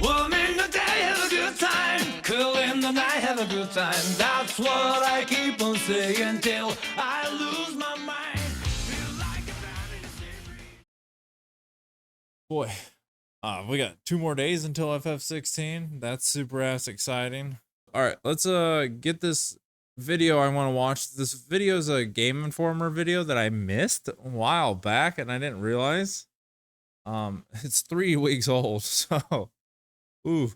Warm in the day, have a good time. Cool in the night, have a good time. That's what I keep on saying till I lose my mind. Feel like a man in a daydream. Boy, we got 2 more days until FF16. That's super ass exciting. All right, let's get this video I want to watch. This video is a Game Informer video that I missed a while back and I didn't realize. It's 3 weeks old, so ooh.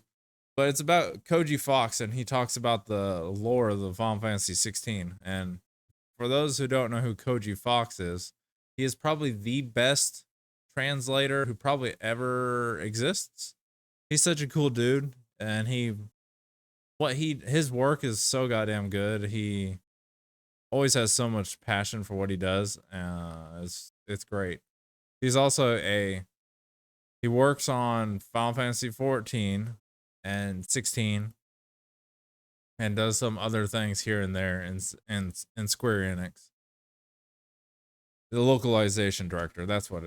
But it's about Koji Fox, and he talks about the lore of the Final Fantasy 16. And for those who don't know who Koji Fox is, he is probably the best translator who probably ever exists. He's such a cool dude, and his work is so goddamn good. He always has so much passion for what he does. It's great. He's also he works on Final Fantasy 14 and 16 and does some other things here and there in Square Enix. The localization director, that's what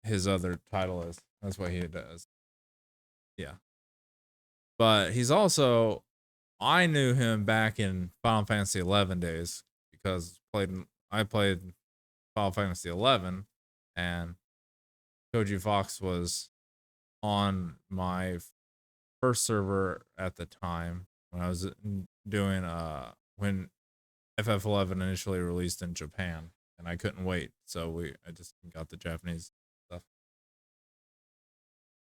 his other title is. That's what he does. Yeah. But he's also, I knew him back in Final Fantasy 11 days because I played Final Fantasy 11 and Koji Fox was on my first server at the time when I was doing when FF11 initially released in Japan, and I couldn't wait, so I just got the Japanese stuff.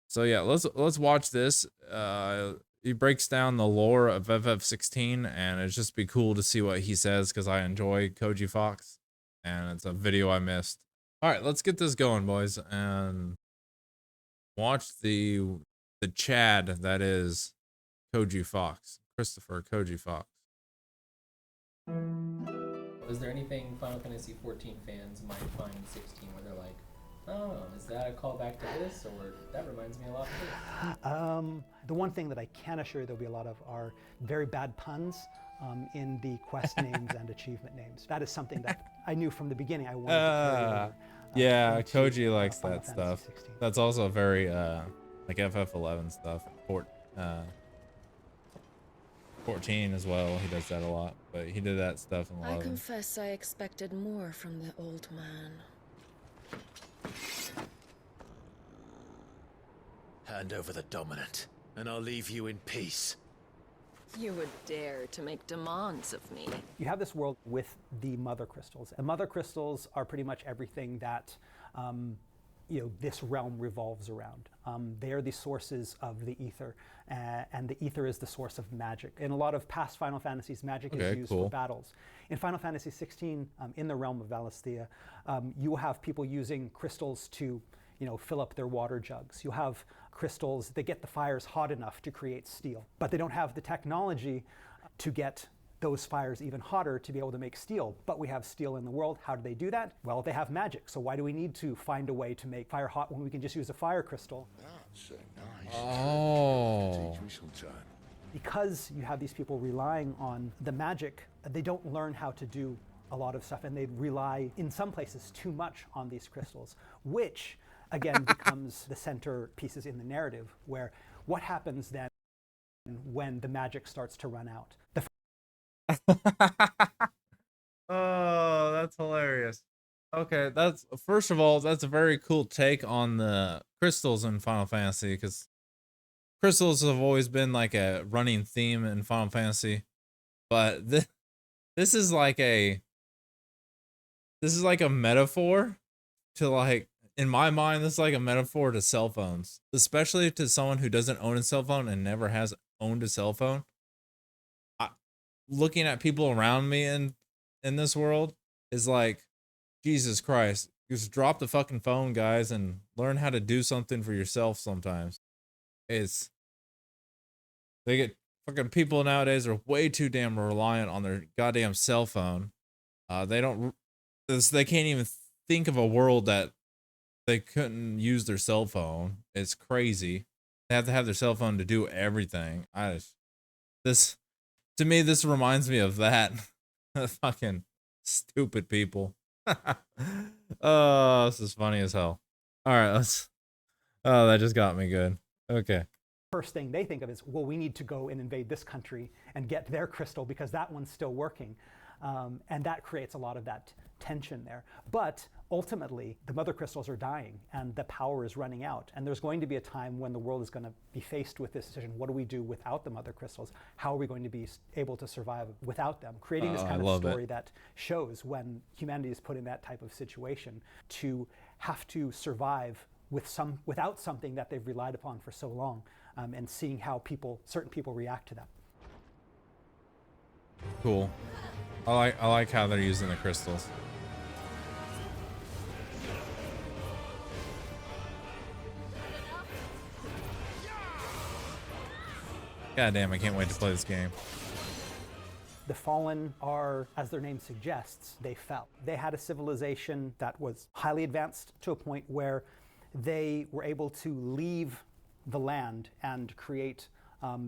So yeah, let's watch this. He breaks down the lore of FF16, and it'd just be cool to see what he says because I enjoy Koji Fox, and it's a video I missed. All right, let's get this going, boys, and watch the Chad that is Koji Fox, Christopher Koji Fox. Is there anything Final Fantasy 14 fans might find 16 where they're like, oh, is that a callback to this, or that reminds me a lot of this? The one thing that I can assure there'll be a lot of are very bad puns in the quest names and achievement names. That is something that I knew from the beginning I wanted to carry over. Yeah, into, Koji likes Final that Fantasy stuff. 16. That's also very like FF11 stuff. 14 as well. He does that a lot, but he did that stuff in 11. I confess I expected more from the old man. Hand over the dominant, and I'll leave you in peace. You would dare to make demands of me. You have this world with the mother crystals, and mother crystals are pretty much everything that this realm revolves around. They are the sources of the ether, and the ether is the source of magic. In a lot of past Final Fantasies, magic is used for battles. In Final Fantasy 16, in the realm of Valisthea, you will have people using crystals to fill up their water jugs. You have crystals that get the fires hot enough to create steel, but they don't have the technology to get those fires even hotter to be able to make steel. But we have steel in the world. How do they do that? Well, they have magic. So why do we need to find a way to make fire hot when we can just use a fire crystal? That's a nice Oh. teach me some time. Because you have these people relying on the magic, they don't learn how to do a lot of stuff, and they rely, in some places, too much on these crystals, which, again, becomes the center pieces in the narrative, where what happens then when the magic starts to run out? Oh, that's hilarious. Okay, first of all, that's a very cool take on the crystals in Final Fantasy, because crystals have always been like a running theme in Final Fantasy, but this is like a metaphor to, like, in my mind, this is like a metaphor to cell phones, especially to someone who doesn't own a cell phone and never has owned a cell phone. Looking at people around me in this world is like, Jesus Christ, just drop the fucking phone, guys, and learn how to do something for yourself sometimes. Fucking people nowadays are way too damn reliant on their goddamn cell phone. They can't even think of a world that they couldn't use their cell phone. It's crazy. They have to have their cell phone to do everything. To me, this reminds me of that. Fucking stupid people. Oh, this is funny as hell. All right, oh, that just got me good. Okay. first thing they think of is, well, we need to go and invade this country and get their crystal because that one's still working. And that creates a lot of that tension there. But ultimately, the mother crystals are dying and the power is running out. And there's going to be a time when the world is going to be faced with this decision. What do we do without the mother crystals? How are we going to be able to survive without them? Creating this kind of story that shows when humanity is put in that type of situation to have to survive without something that they've relied upon for so long, and seeing how certain people react to that. Cool. I like how they're using the crystals. God damn, I can't wait to play this game. The Fallen are, as their name suggests, they fell. They had a civilization that was highly advanced to a point where they were able to leave the land and create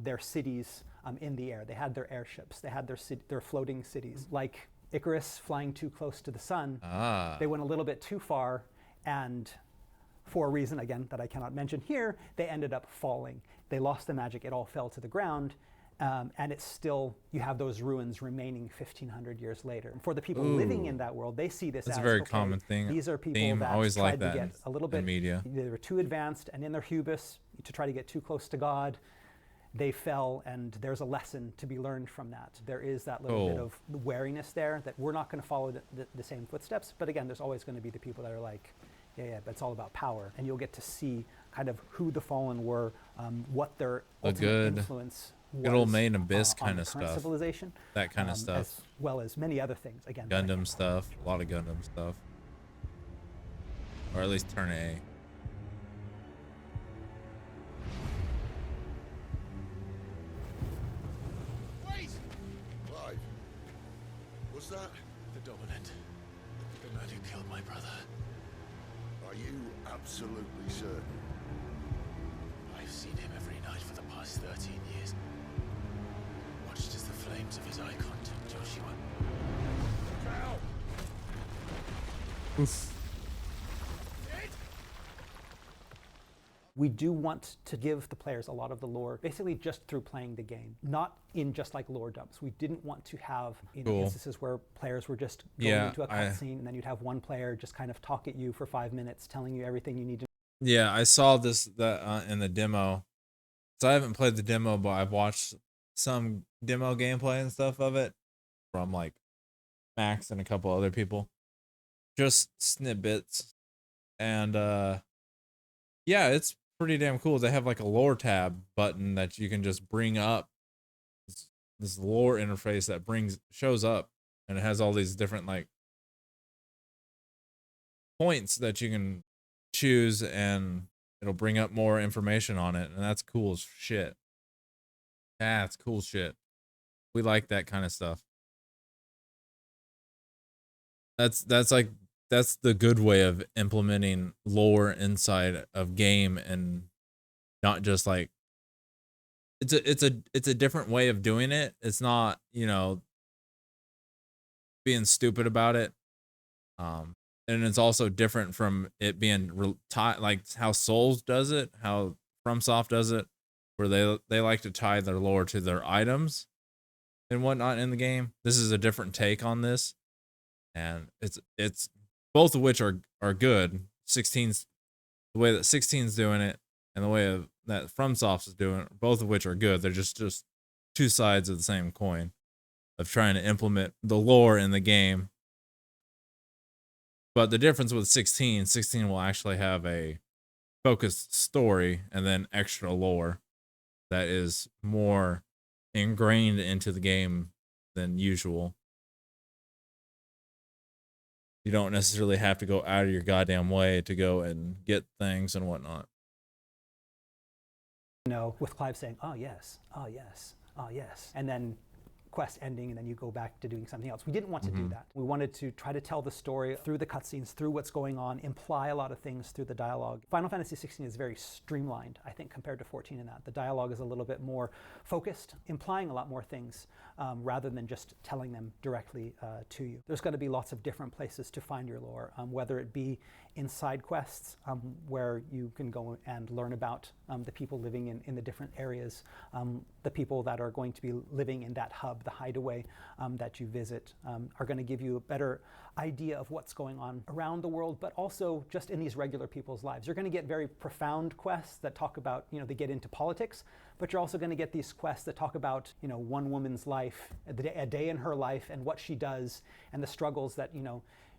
their cities in the air. They had their airships. They had their floating cities. Like Icarus flying too close to the sun, they went a little bit too far, and for a reason, again, that I cannot mention here, they ended up falling. They lost the magic. It all fell to the ground. And it's still, you have those ruins remaining 1,500 years later. And for the people living in that world, they see this as a very okay, common thing. These are people Theme. that Always tried like to that get a little bit in media. They were too advanced, and in their hubris to try to get too close to God, they fell, and there's a lesson to be learned from that. There is that little bit of wariness there that we're not going to follow the same footsteps. But again, there's always going to be the people that are like, yeah, but it's all about power. And you'll get to see kind of who the Fallen were, what their ultimate influence was. Good old main abyss kind of stuff. Civilization. That kind of stuff. As well as many other things. Again, Gundam stuff. A lot of Gundam stuff. Or at least turn A. Wait! Clive. What's that? The Dominant. The man who killed my brother. Are you absolutely certain? I've seen him every night for the past 13 years. Watched as the flames of his icon took Joshua. Oof. We do want to give the players a lot of the lore, basically just through playing the game, not in just like lore dumps. We didn't want to have instances where players were just going into a cutscene and then you'd have one player just kind of talk at you for 5 minutes, telling you everything you need to know. Yeah, I saw this in the demo. So I haven't played the demo, but I've watched some demo gameplay and stuff of it from like Max and a couple other people. Just snippets. And yeah, it's pretty damn cool. They have like a lore tab button that you can just bring up. This lore interface that shows up, and it has all these different like points that you can choose, and it'll bring up more information on it, and that's cool as shit. That's cool shit. We like that kind of stuff. That's the good way of implementing lore inside of game, and not just like it's a different way of doing it. It's not, you know, being stupid about it. And it's also different from it being like how Souls does it, how FromSoft does it, where they like to tie their lore to their items and whatnot in the game. This is a different take on this, and it's both of which are good. 16's the way that 16's doing it, and the way that FromSoft is doing it, both of which are good. They're just two sides of the same coin of trying to implement the lore in the game. But the difference with 16 will actually have a focused story and then extra lore that is more ingrained into the game than usual. You don't necessarily have to go out of your goddamn way to go and get things and whatnot. You know, with Clive saying, oh yes, oh yes, oh yes, and then quest ending, and then you go back to doing something else. We didn't want to do that. We wanted to try to tell the story through the cutscenes, through what's going on, imply a lot of things through the dialogue. Final Fantasy 16 is very streamlined, I think, compared to 14 in that. The dialogue is a little bit more focused, implying a lot more things, rather than just telling them directly to you. There's going to be lots of different places to find your lore, whether it be in side quests, where you can go and learn about the people living in the different areas, the people that are going to be living in that hub, the hideaway that you visit, are going to give you a better idea of what's going on around the world, but also just in these regular people's lives. You're going to get very profound quests that talk about, they get into politics, but you're also going to get these quests that talk about, one woman's life, a day in her life, and what she does, and the struggles that,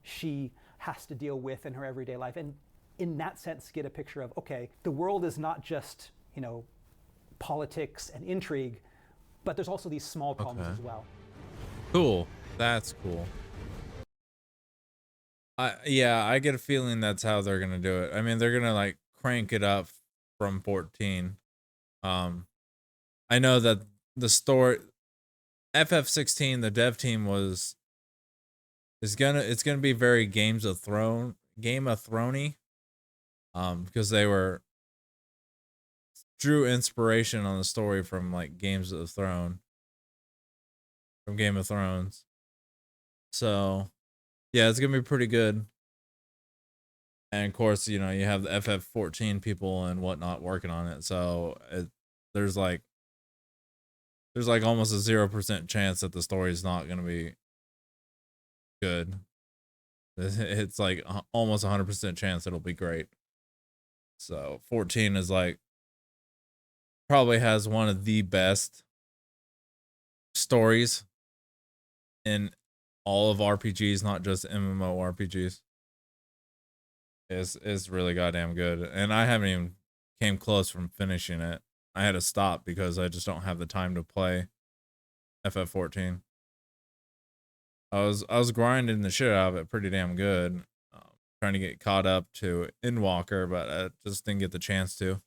she has to deal with in her everyday life. And in that sense, get a picture of, okay, the world is not just, politics and intrigue, but there's also these small problems as well. Cool. That's cool. Yeah, I get a feeling that's how they're gonna do it. I mean, they're gonna like crank it up from 14. I know that the story FF16, the dev team it's gonna be very Game of Thrones-y. Because they drew inspiration on the story from like Game of Thrones. So yeah, it's gonna be pretty good. And of course, you have the FF14 people and whatnot working on it. So there's like almost a 0% chance that the story is not gonna be good. It's like almost 100% chance it'll be great. So 14 is like probably has one of the best stories in all of RPGs, not just MMORPGs. It's really goddamn good. And I haven't even came close from finishing it. I had to stop because I just don't have the time to play FF14. I was grinding the shit out of it pretty damn good. Trying to get caught up to Endwalker, but I just didn't get the chance to.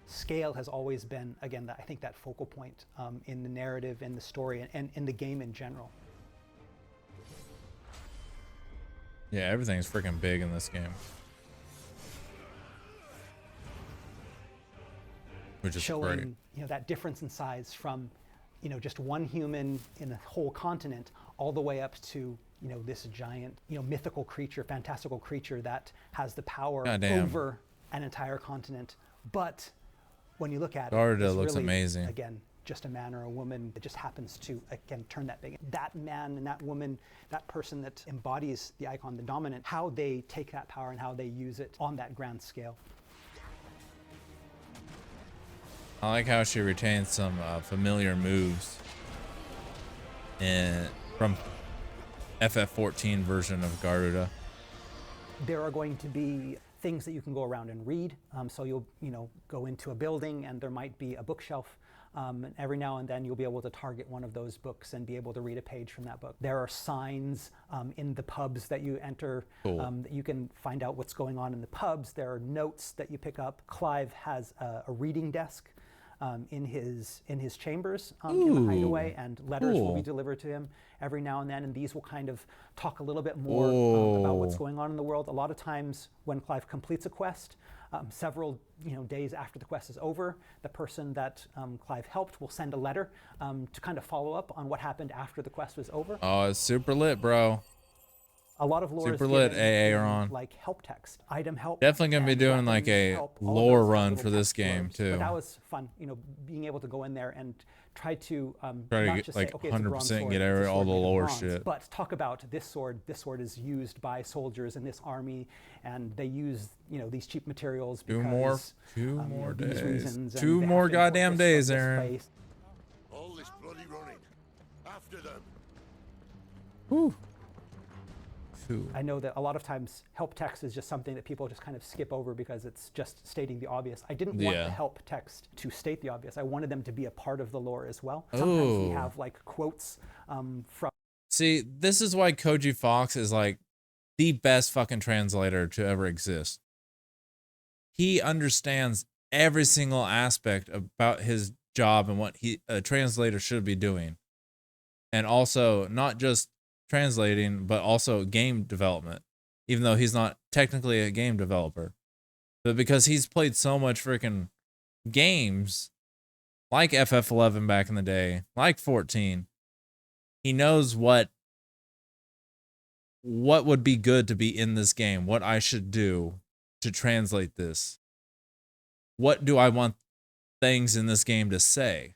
Scale has always been, again, I think that focal point in the narrative, in the story, and in the game in general. Yeah, everything's freaking big in this game. Which is showing great. that difference in size from just one human in a whole continent all the way up to this giant mythical creature, fantastical creature that has the power over an entire continent. But when you look at it, it's looks really, amazing. Again, just a man or a woman that just happens to again turn that big. That man and that woman, that person that embodies the icon, the dominant, how they take that power and how they use it on that grand scale. I like how she retains some familiar moves from FF14 version of Garuda. There are going to be things that you can go around and read. So you'll go into a building and there might be a bookshelf. And every now and then you'll be able to target one of those books and be able to read a page from that book. There are signs in the pubs that you enter that you can find out what's going on in the pubs. There are notes that you pick up. Clive has a reading desk in his chambers in the hideaway, and letters will be delivered to him every now and then, and these will kind of talk a little bit more about what's going on in the world. A lot of times when Clive completes a quest, several days after the quest is over, the person that Clive helped will send a letter to kind of follow up on what happened after the quest was over. Oh, it's super lit, bro. A lot of lore super is lit. given AA are on. Like help text, item help. Definitely gonna be doing like a help, all lore those run little for this text game blurbs. too. But that was fun, being able to go in there and try to Try to not get, just like, say, okay, it's a bronze 100% sword, get it's a all sword the made of lore bronze, shit. but talk about this sword. This sword is used by soldiers in this army, and they use these cheap materials because two more these days. reasons, and Two they more have to import goddamn this days, from this Aaron. place. All this bloody running. After them. Whew. I know that a lot of times help text is just something that people just kind of skip over because it's just stating the obvious. I didn't want the help text to state the obvious. I wanted them to be a part of the lore as well. Sometimes we have like quotes from. See, this is why Koji Fox is like the best fucking translator to ever exist. He understands every single aspect about his job and what a translator should be doing. And also not just translating, but also game development, even though he's not technically a game developer. But because he's played so much freaking games, like FF11 back in the day, like 14. He knows what would be good to be in this game, what I should do to translate this. What do I want things in this game to say?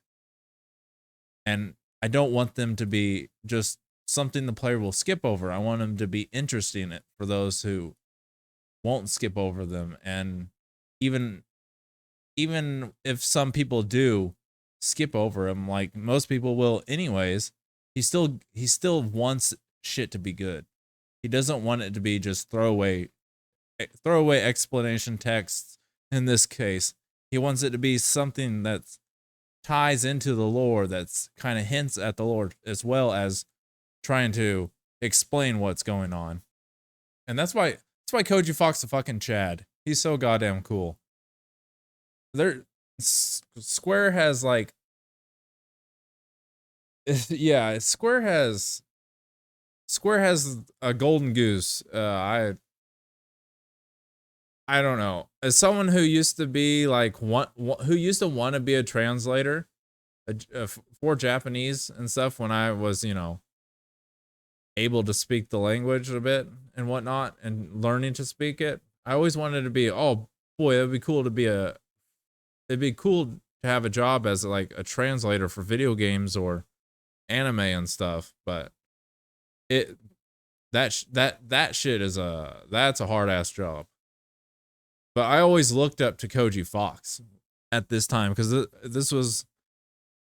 And I don't want them to be just something the player will skip over. I want them to be interesting for those who won't skip over them. And even if some people do skip over them, like most people will anyways, he still wants shit to be good. He doesn't want it to be just throwaway explanation text. In this case, he wants it to be something that ties into the lore, that's kind of hints at the lore, as well as trying to explain what's going on. And that's why Koji Fox a fucking Chad. He's so goddamn cool. Square has like yeah, Square has a golden goose. I don't know. As someone who used to be like who used to want to be a translator for Japanese and stuff when I was, able to speak the language a bit and whatnot and learning to speak it, I always wanted to be, oh boy, it'd be cool to have a job as like a translator for video games or anime and stuff. But that shit is that's a hard ass job. But I always looked up to Koji Fox at this time because this was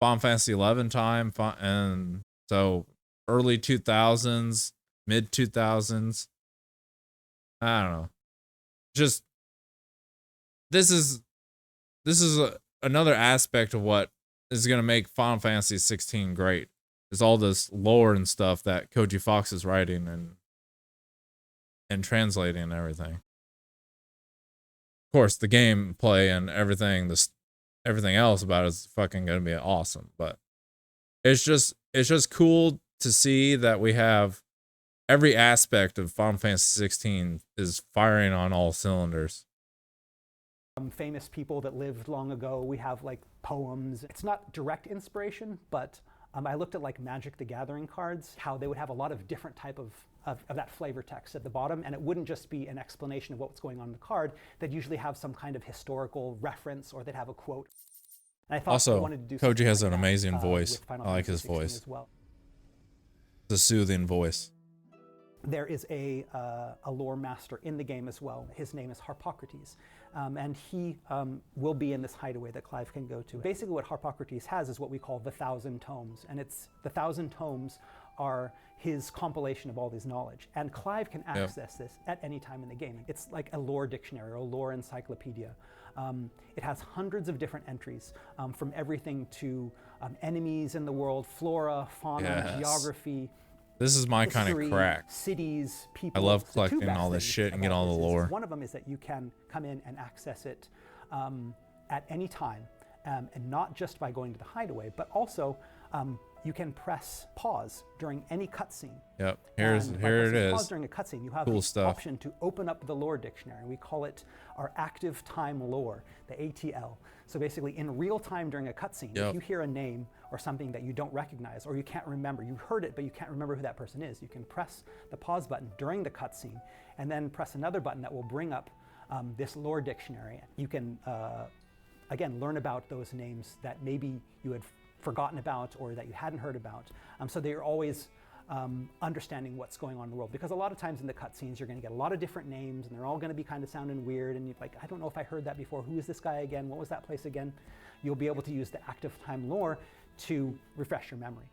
Final Fantasy 11 time, and so early 2000s, mid 2000s. I don't know. Just this is another aspect of what is going to make Final Fantasy 16 great. Is all this lore and stuff that Koji Fox is writing and translating and everything. Of course, the gameplay and everything else about it is fucking gonna be awesome. But it's just cool to see that we have every aspect of Final Fantasy 16 is firing on all cylinders. Famous people that lived long ago. We have like poems. It's not direct inspiration, but I looked at like Magic the Gathering cards, how they would have a lot of different type of that flavor text at the bottom, and it wouldn't just be an explanation of what's going on in the card. They'd usually have some kind of historical reference, or they'd have a quote. And I thought Also, I wanted to do Koji has like an amazing that, voice. I like his voice. As well. It's a soothing voice. There is a lore master in the game as well. His name is Harpocrates, and he will be in this hideaway that Clive can go to. Basically what Harpocrates has is what we call the 1,000 tomes, and it's the 1,000 tomes are his compilation of all this knowledge, and Clive can access this at any time in the game. It's like a lore dictionary or a lore encyclopedia. It has hundreds of different entries, from everything to enemies in the world, flora, fauna, geography. This is my kind of crack. Cities, people. I love collecting all this shit and get all the lore. One of them is that you can come in and access it at any time, and not just by going to the hideaway, but also you can press pause during any cutscene. Yep, here it is. Pause during a cutscene, you have cool the option to open up the lore dictionary. We call it our active time lore, the ATL. So basically, in real time during a cutscene, if you hear a name or something that you don't recognize or you can't remember, you heard it but you can't remember who that person is, you can press the pause button during the cutscene and then press another button that will bring up this lore dictionary. You can, again, learn about those names that maybe you had forgotten about or that you hadn't heard about, so that you're always understanding what's going on in the world. Because a lot of times in the cutscenes, you're going to get a lot of different names, and they're all going to be kind of sounding weird, and you're like, I don't know if I heard that before. Who is this guy again? What was that place again? You'll be able to use the active time lore to refresh your memory.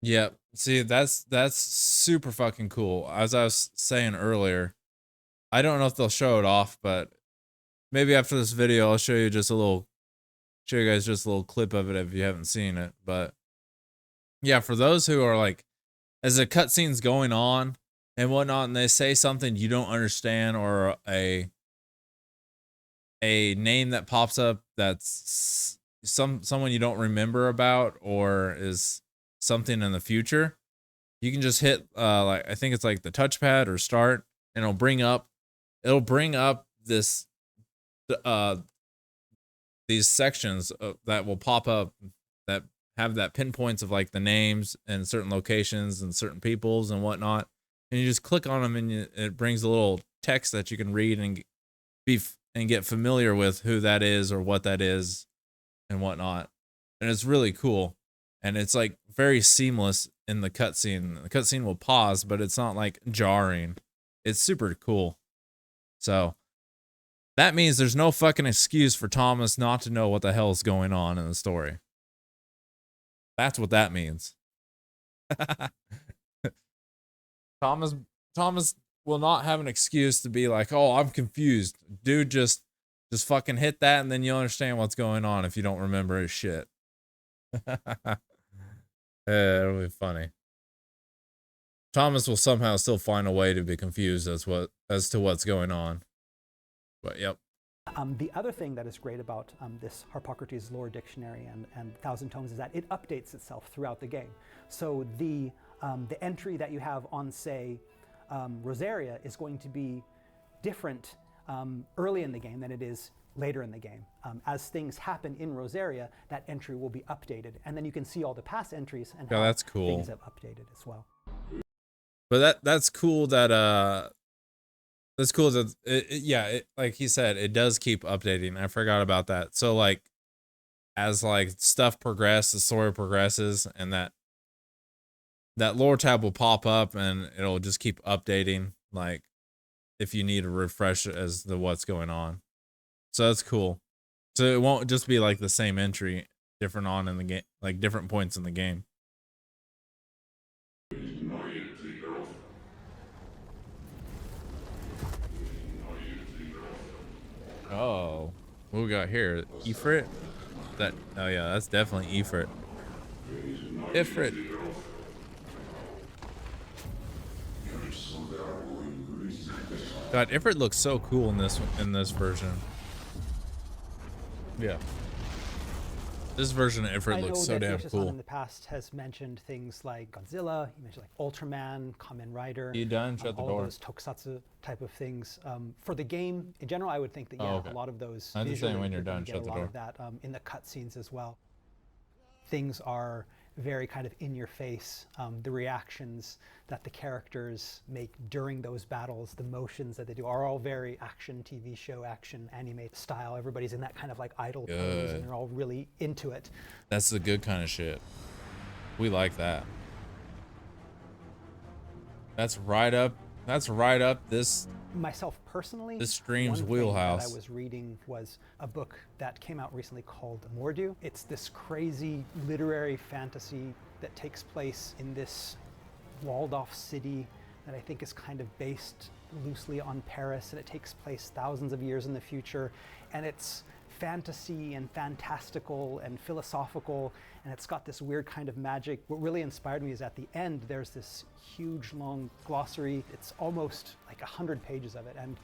Yeah, see, that's super fucking cool. As I was saying earlier, I don't know if they'll show it off, but maybe after this video, I'll show you guys just a little clip of it if you haven't seen it. But yeah, for those who are like, as the cutscene's going on and whatnot, and they say something you don't understand, or a name that pops up that's someone you don't remember about, or is something in the future, you can just hit like, I think it's like the touchpad or start, and it'll bring up this these sections that will pop up that have that pinpoints of like the names and certain locations and certain peoples and whatnot. And you just click on them and it brings a little text that you can read and get familiar with who that is or what that is and whatnot. And it's really cool. And it's like very seamless in the cutscene. The cutscene will pause, but it's not like jarring. It's super cool. So that means there's no fucking excuse for Thomas not to know what the hell is going on in the story. That's what that means. Thomas will not have an excuse to be like, "Oh, I'm confused." Dude, just fucking hit that and then you'll understand what's going on if you don't remember his shit. It'll be funny. Thomas will somehow still find a way to be confused as to what's going on. But yep. The other thing that is great about this Harpocrates lore dictionary and Thousand Tomes is that it updates itself throughout the game. So the entry that you have on, say, Rosaria is going to be different early in the game than it is later in the game. As things happen in Rosaria, that entry will be updated, and then you can see all the past entries and how that's cool. things have updated as well. But that's cool that like he said, it does keep updating. I forgot about that. So like as like stuff progresses, the story progresses, and that lore tab will pop up and it'll just keep updating, like if you need a refresh as to what's going on. So that's cool. So it won't just be like the same entry different on in the game, like different points in the game. Oh, what we got here? Ifrit? Oh yeah, that's definitely Ifrit. Ifrit. God, Ifrit looks so cool in this version. Yeah. This version of Ifrit looks so damn cool. In the past has mentioned things like Godzilla, you mentioned like Ultraman, Kamen Rider. You done? Shut the door. All of those tokusatsu type of things. For the game in general, I would think that a lot of those. I'm just saying when you're done, shut the door. A lot of that in the cutscenes as well. Things are very kind of in your face. The reactions that the characters make during those battles, the motions that they do are all very action TV show, action anime style. Everybody's in that kind of like idle pose and they're all really into it. That's the good kind of shit. We like that. That's right up this myself personally, this stream's one wheelhouse. thing that I was reading was a book that came out recently called Mordu. It's this crazy literary fantasy that takes place in this walled off city that I think is kind of based loosely on Paris, and it takes place thousands of years in the future, and it's fantasy and fantastical and philosophical, and it's got this weird kind of magic. What really inspired me is at the end there's this huge long glossary. It's almost like 100 pages of it, and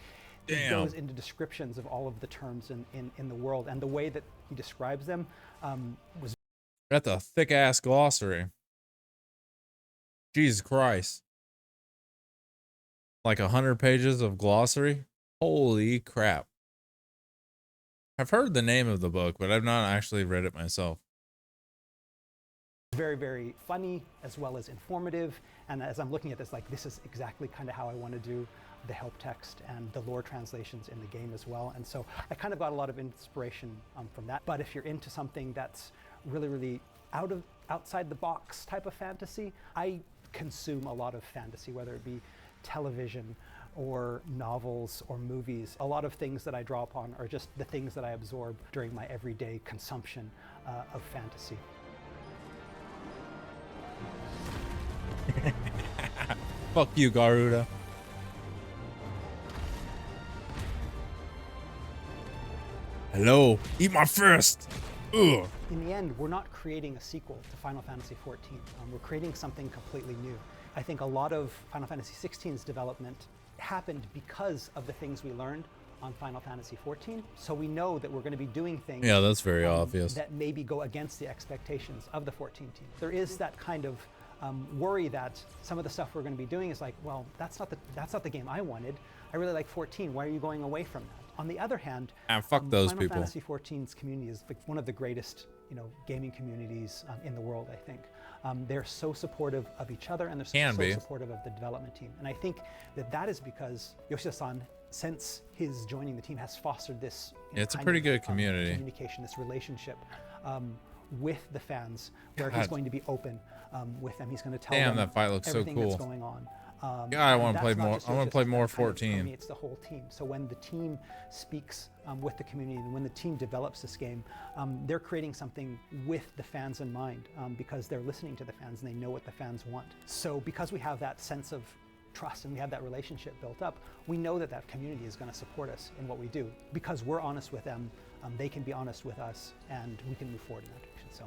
it goes into descriptions of all of the terms in the world, and the way that he describes them was That's a thick ass glossary. Jesus Christ. Like 100 pages of glossary? Holy crap. I've heard the name of the book, but I've not actually read it myself. very, very funny as well as informative. And as I'm looking at this, like, this is exactly kind of how I want to do the help text and the lore translations in the game as well. And so I kind of got a lot of inspiration from that. But if you're into something that's really, really outside the box type of fantasy, I consume a lot of fantasy, whether it be television or novels or movies. A lot of things that I draw upon are just the things that I absorb during my everyday consumption of fantasy. Fuck you, Garuda. Hello, eat my fist. Ugh. In the end, we're not creating a sequel to Final Fantasy XIV. We're creating something completely new. I think a lot of Final Fantasy XVI's development happened because of the things we learned on Final Fantasy XIV. So we know that we're going to be doing things that's very obvious, that maybe go against the expectations of the 14 team. There is that kind of worry that some of the stuff we're going to be doing is like, well, that's not the game I wanted. I really like 14. Why are you going away from that? On the other hand, And fuck those Final people. Fantasy XIV's community is like one of the greatest, gaming communities in the world. I think they're so supportive of each other, and they're Can so be. supportive of the development team. And I think that is because Yoshida-san, since his joining the team, has fostered this. It's a kind pretty of, good community. communication, this relationship with the fans, where God. he's going to be open with them. He's going to tell Damn, them that fight looks so everything that's cool. going on. God, I and want to play that's not more. just I want to Yoshida's play more that kind of 14. permeates the whole team. So when the team speaks with the community, and when the team develops this game, they're creating something with the fans in mind, because they're listening to the fans and they know what the fans want. So because we have that sense of trust and we have that relationship built up, we know that that community is going to support us in what we do. Because we're honest with them, they can be honest with us, and we can move forward in that direction. So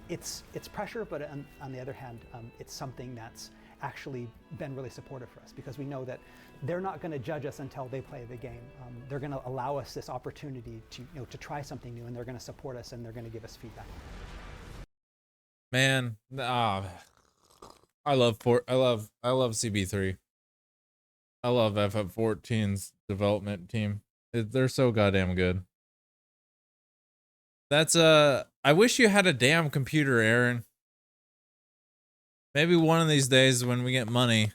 it's pressure, but on the other hand, it's something that's actually been really supportive for us, because we know that they're not going to judge us until they play the game. They're going to allow us this opportunity to try something new, and they're going to support us, and they're going to give us feedback. Man, I love CB3. I love FF14's development team. They're so goddamn good. That's I wish you had a damn computer, Aaron. Maybe one of these days when we get money,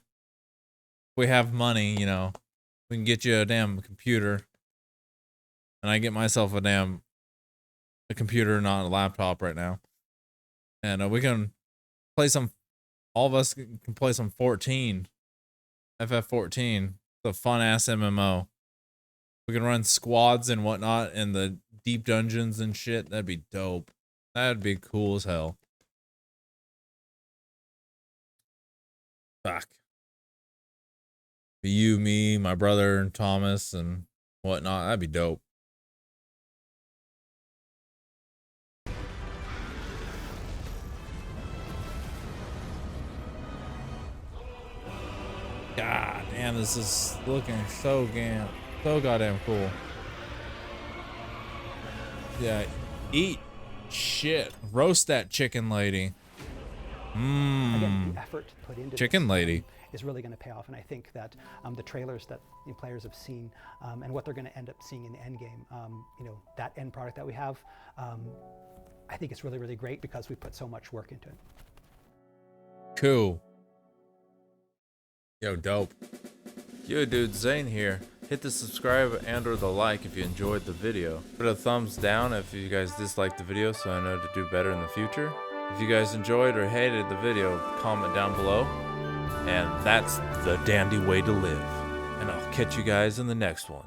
we have money, we can get you a damn computer. And I get myself a computer, not a laptop right now. And we can play all of us can play some 14. FF14. It's a fun ass MMO. We can run squads and whatnot in the deep dungeons and shit. That'd be dope. That'd be cool as hell. Fuck. You, me, my brother, and Thomas, and whatnot. That'd be dope. God damn, this is looking so goddamn cool. Yeah, eat shit. Roast that chicken lady. Again, the effort put into Chicken this, lady. Is really going to pay off, and I think that the trailers that players have seen, and what they're going to end up seeing in the end game, that end product that we have, I think it's really, really great because we put so much work into it. Cool. Yo, dope. Yo, dude, ZANE here. Hit the subscribe and or the like if you enjoyed the video. Put a thumbs down if you guys disliked the video so I know to do better in the future. If you guys enjoyed or hated the video, comment down below. And that's the dandy way to live. And I'll catch you guys in the next one.